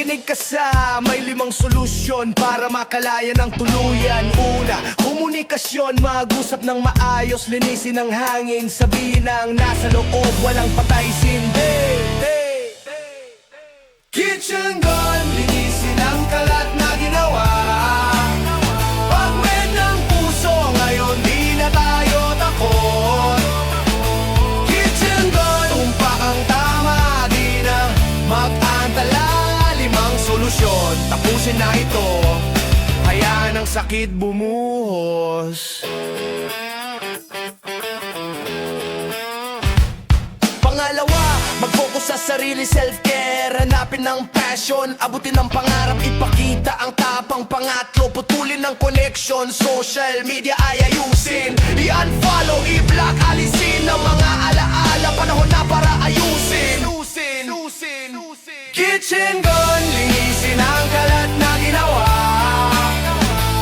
Makinig ka sa may 5 solusyon para makalaya ng tuluyan. Una, komunikasyon, mag-usap ng maayos, linisin ang hangin, sabihin ang nasa loob, walang patay sindi. Kitchen gun, linisin ang kalat na ginawa. Pagwed ng puso, ngayon di na tayo takot. Kitchen gun, tumpak ang tama, di na mag-antala. 5 solusyon, tapusin na ito, hayaan ang sakit bumuhos. Pangalawa, mag-focus sa sarili, self-care. Hanapin ang passion, abutin ang pangarap, ipakita ang tapang. Pangatlo, putulin ang connection, social media ay ayusin. I-unfollow, i-block, alisin ang mga alaala, panahon na para ayusin. Kitchen gun, linisin ang kalat na ginawa.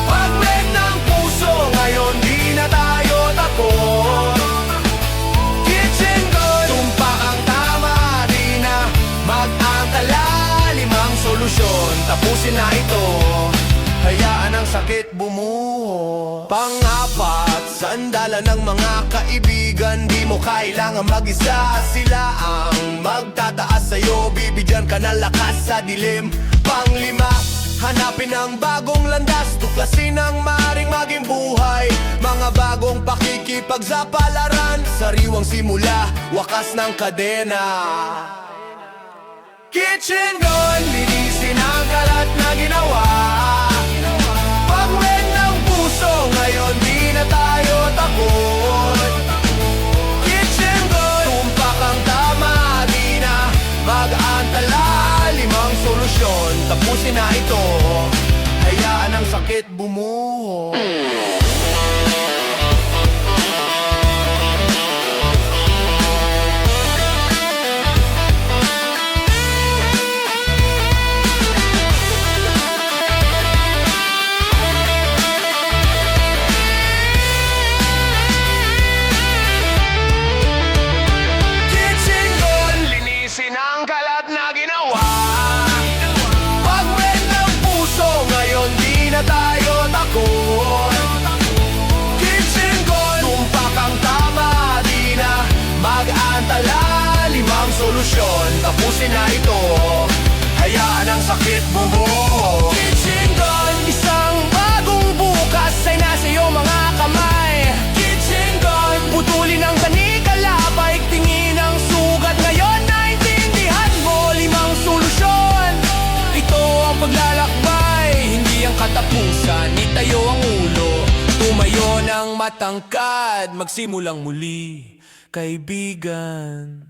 Pagwed ng puso, ngayon di na tayo takot. Kitchen gun, tumpak ang tama, di na mag-antala. 5 solusyon, tapusin na ito, hayaan ang sakit bumuho. Pang-apat, sandalan ng mga kaibigan, di mo kailangan mag-isa. Sila ang magtataas sa'yo, bibigyan ka ng lakas sa dilim. Pang-5, hanapin ang bagong landas, tuklasin ang maaaring maging buhay. Mga bagong pakikipagsapalaran, sariwang simula, wakas ng kadena. Kitchen gun, linisin ang kalat na ginawa. Pagwed ng puso, ngayon di na tayo takot. Kitchen gun, tumpak ang tama, di na mag-antala. 5 solusyon, tapusin na ito, hayaan ang sakit bumuho. Tayo takot. Kitchen gun, tumpak ang tama, di na mag-antala. 5 solusyon, tapusin na ito, hayaan ang sakit bumuho. Kitchen gun, isang bagong bukas ay nasa iyong mga kamay. Kitchen gun, putulin ang kanikala, paigtingin ang sugat. Ngayon naintindihan mo 5 solusyon. Ito ang paglalakbay, hindi ang katapusan. Itayo ang ulo, tumayo ng matangkad, magsimulang muli, kaibigan.